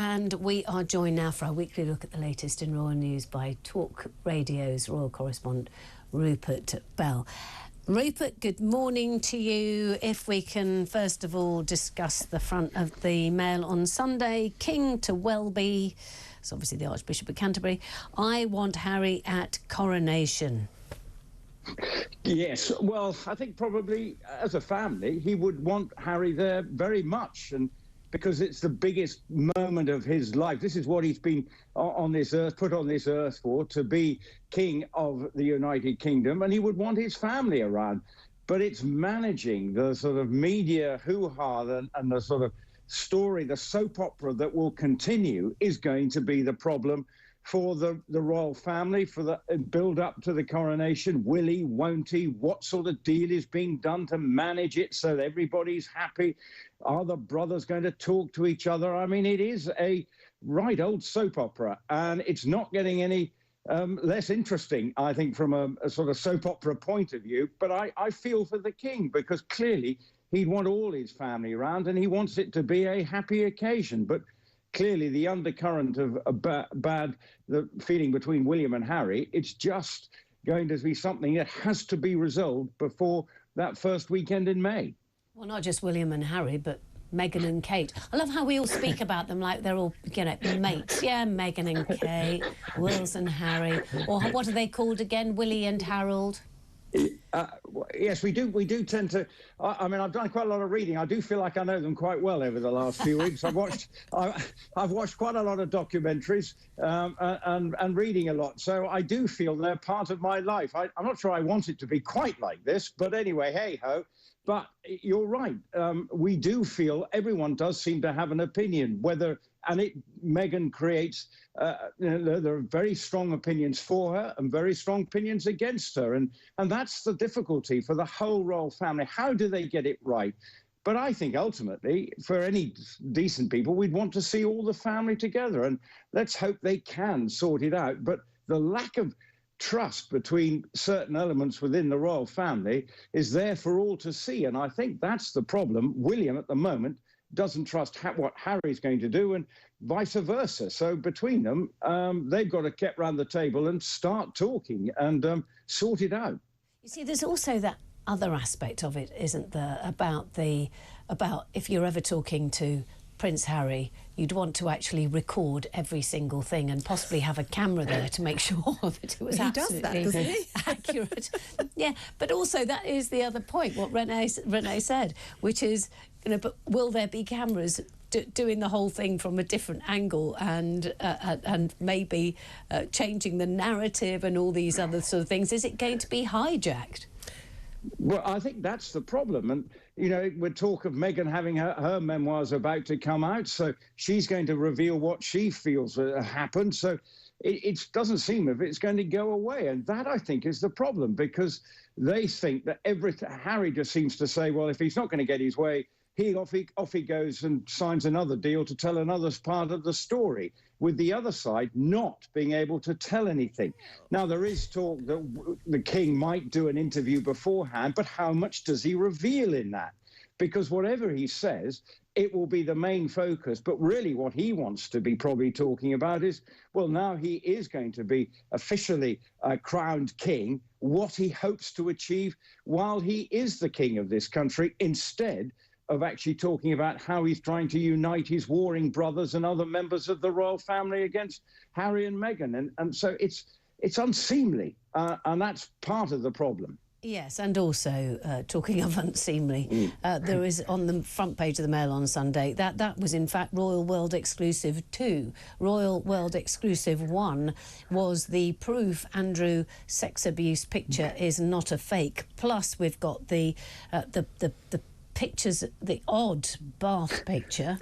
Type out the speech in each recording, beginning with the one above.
And we are joined now for our weekly look at the latest in royal news by Talk Radio's royal correspondent Rupert Bell. Rupert, good morning to you. If we can first of all discuss the front of the Mail on Sunday, King to Welby, it's obviously the Archbishop of Canterbury, I want Harry at coronation. Yes, well, I think probably as a family he would want Harry there very much, and because it's the biggest moment of his life. This is what he's been on this earth, put on this earth for, to be king of the United Kingdom, and he would want his family around. But it's managing the sort of media hoo-ha and the sort of story, the soap opera that will continue is going to be the problem for the royal family, for the build up to the coronation. Will he, won't he? What sort of deal is being done to manage it so that everybody's happy? Are the brothers going to talk to each other? I mean, it is a right old soap opera, and it's not getting any less interesting, I think, from a sort of soap opera point of view. But I feel for the king, because clearly he'd want all his family around and he wants it to be a happy occasion. But clearly the undercurrent of the feeling between William and Harry, it's just going to be something that has to be resolved before that first weekend in May. Well, not just William and Harry, but Meghan and Kate. I love how we all speak about them like they're all, you know, mates. Yeah, Meghan and Kate, Wills and Harry. Or what are they called again? Willie and Harold? Yes, we do tend to. I mean, I've done quite a lot of reading. I do feel like I know them quite well over the last few weeks. I've watched quite a lot of documentaries and reading a lot. So I do feel they're part of my life. I'm not sure I want it to be quite like this, but anyway, hey ho. But you're right. We do feel, everyone does seem to have an opinion, Meghan creates, there are very strong opinions for her and very strong opinions against her. And that's the difficulty for the whole royal family. How do they get it right? But I think ultimately, for any decent people, we'd want to see all the family together. And let's hope they can sort it out. But the lack of trust between certain elements within the royal family is there for all to see. And I think that's the problem. William, at the moment, doesn't trust what Harry's going to do, and vice versa. So between them, they've got to get round the table and start talking and sort it out. You see, there's also that other aspect of it, isn't there, about if you're ever talking to Prince Harry, you'd want to actually record every single thing and possibly have a camera there to make sure that it was absolutely accurate. Yeah, but also that is the other point, what Renee said, which is, you know, but will there be cameras doing the whole thing from a different angle and maybe changing the narrative and all these other sort of things? Is it going to be hijacked? Well, I think that's the problem. And, you know, we talk of Meghan having her memoirs about to come out, so she's going to reveal what she feels happened. So it doesn't seem if it's going to go away. And that, I think, is the problem, because they think that Harry just seems to say, well, if he's not going to get his way, off he goes and signs another deal to tell another part of the story, with the other side not being able to tell anything. Now, there is talk that the king might do an interview beforehand, but how much does he reveal in that? Because whatever he says, it will be the main focus. But really what he wants to be probably talking about is, well, now he is going to be officially crowned king, what he hopes to achieve while he is the king of this country, instead of actually talking about how he's trying to unite his warring brothers and other members of the royal family against Harry and Meghan. And so it's unseemly, and that's part of the problem. Yes, and also, talking of unseemly, there is on the front page of the Mail on Sunday, that was in fact Royal World Exclusive 2. Royal World Exclusive 1 was the proof Andrew sex abuse picture is not a fake. Plus we've got the pictures, the odd bath picture,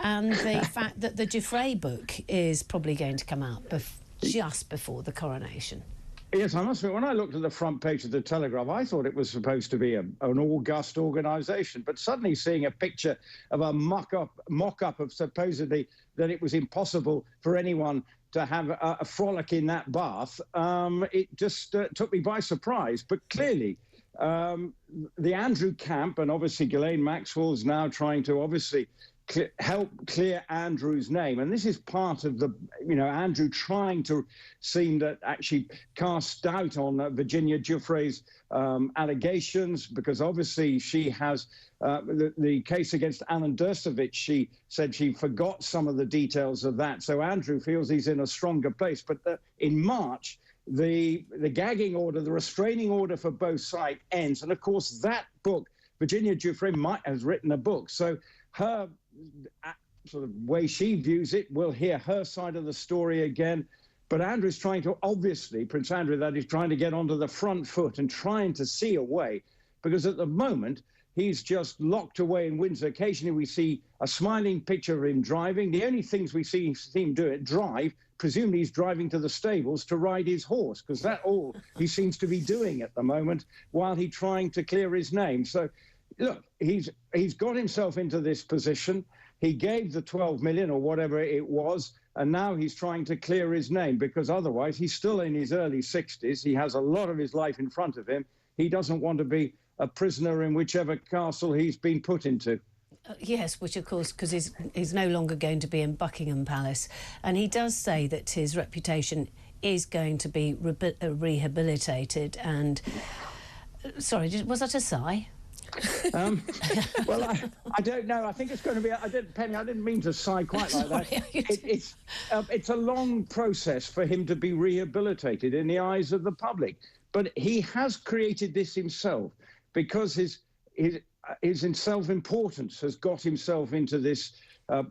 and the fact that the Giuffre book is probably going to come out just before the coronation. Yes, I must admit, when I looked at the front page of the Telegraph, I thought it was supposed to be an august organisation, but suddenly seeing a picture of a mock-up of supposedly that it was impossible for anyone to have a frolic in that bath, it just took me by surprise. But clearly, the Andrew camp, and obviously Ghislaine Maxwell is now trying to obviously help clear Andrew's name. And this is part of the, Andrew trying to seem that actually cast doubt on Virginia Giuffre's allegations, because obviously she has the case against Alan Dershowitz. She said she forgot some of the details of that. So Andrew feels he's in a stronger place. But in March, the gagging order, the restraining order for both sides ends. And of course, that book, Virginia Giuffre has written a book. So her sort of way she views it, we'll hear her side of the story again. But Andrew's trying to, obviously, Prince Andrew, that is trying to get onto the front foot and trying to see a way, because at the moment, he's just locked away in Windsor. Occasionally we see a smiling picture of him driving. The only things we see him do it, drive, presumably he's driving to the stables to ride his horse, because that's all he seems to be doing at the moment while he's trying to clear his name. So, look, he's got himself into this position. He gave the 12 million or whatever it was, and now he's trying to clear his name, because otherwise he's still in his early 60s. He has a lot of his life in front of him. He doesn't want to be a prisoner in whichever castle he's been put into. Yes, which of course, because he's no longer going to be in Buckingham Palace. And he does say that his reputation is going to be rehabilitated. And, sorry, was that a sigh? Well, I don't know. I think it's going to be. Penny, I didn't mean to sigh quite like that. It's a long process for him to be rehabilitated in the eyes of the public. But he has created this himself, because his self-importance has got himself into this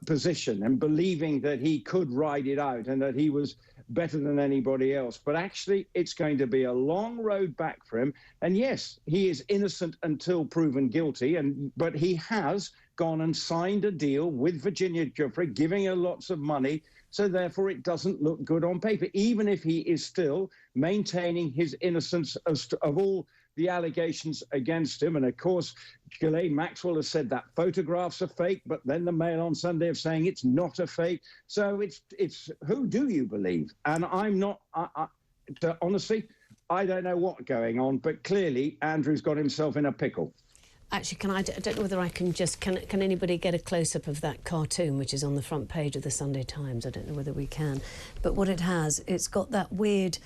position, and believing that he could ride it out and that he was better than anybody else. But actually, it's going to be a long road back for him. And yes, he is innocent until proven guilty. But he has gone and signed a deal with Virginia Giuffre, giving her lots of money. So therefore, it doesn't look good on paper, even if he is still maintaining his innocence of all the allegations against him. And of course, Ghislaine Maxwell has said that photographs are fake, but then the Mail on Sunday are saying it's not a fake. So it's who do you believe? And I'm not, honestly, I don't know what's going on, but clearly Andrew's got himself in a pickle. Actually, I don't know whether I can can anybody get a close-up of that cartoon, which is on the front page of the Sunday Times? I don't know whether we can. But what it's got that weird,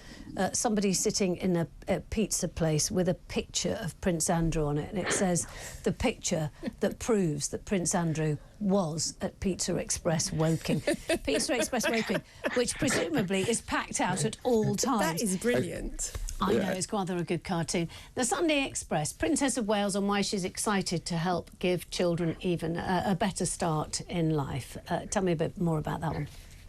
somebody sitting in a pizza place with a picture of Prince Andrew on it. And it says, the picture that proves that Prince Andrew was at Pizza Express Woking. Pizza Express Woking, which presumably is packed out at all times. That is brilliant. I know, it's rather a good cartoon. The Sunday Express, Princess of Wales, on why she's excited to help give children even a better start in life. Tell me a bit more about that one.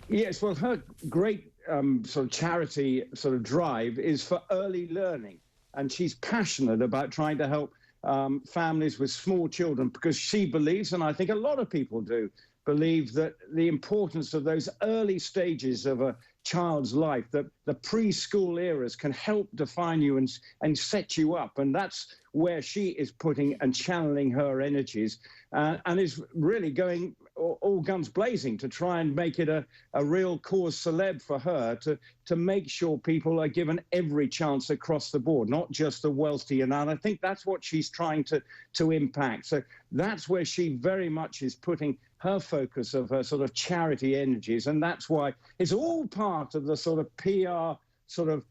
Yes, well, her great sort of charity sort of drive is for early learning. And she's passionate about trying to help families with small children, because she believes, and I think a lot of people do, believe that the importance of those early stages of a child's life, that the preschool eras can help define you and set you up. And that's where she is putting and channeling her energies, and is really going all guns blazing to try and make it a real cause célèbre for her, to make sure people are given every chance across the board, not just the wealthy. And I think that's what she's trying to impact. So that's where she very much is putting her focus of her sort of charity energies. And that's why it's all part of the sort of PR sort of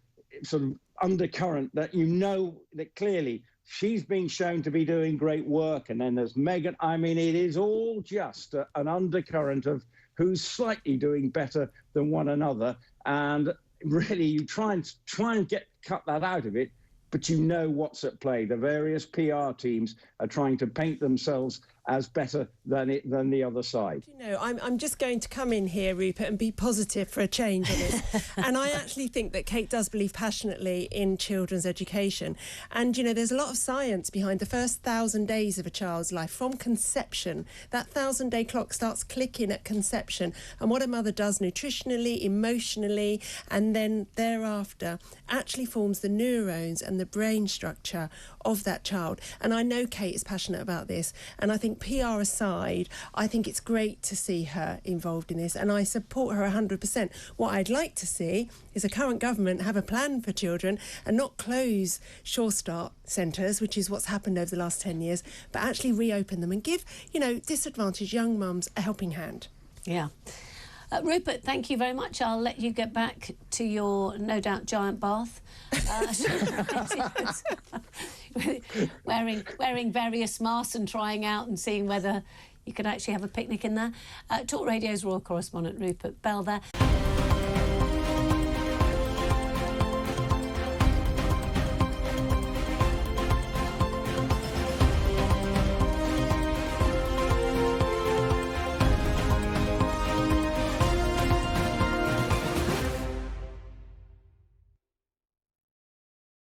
undercurrent that that clearly she's being shown to be doing great work. And then there's Meghan. I mean, it is all just an undercurrent of who's slightly doing better than one another. And really, you try and cut that out of it, but you know what's at play. The various PR teams are trying to paint themselves as better than the other side. You know, I'm just going to come in here, Rupert, and be positive for a change on it. And I actually think that Kate does believe passionately in children's education. And, you know, there's a lot of science behind the first 1,000 days of a child's life from conception. That 1,000-day clock starts clicking at conception. And what a mother does nutritionally, emotionally, and then thereafter actually forms the neurons and the brain structure of that child. And I know Kate is passionate about this. And I think think PR aside, I think it's great to see her involved in this, and I support her 100%. What I'd like to see is a current government have a plan for children and not close Sure Start centres, which is what's happened over the last 10 years, but actually reopen them and give, disadvantaged young mums a helping hand. Yeah. Rupert, thank you very much. I'll let you get back to your, no doubt, giant bath. Wearing various masks and trying out and seeing whether you can actually have a picnic in there. Talk Radio's royal correspondent Rupert Bell there.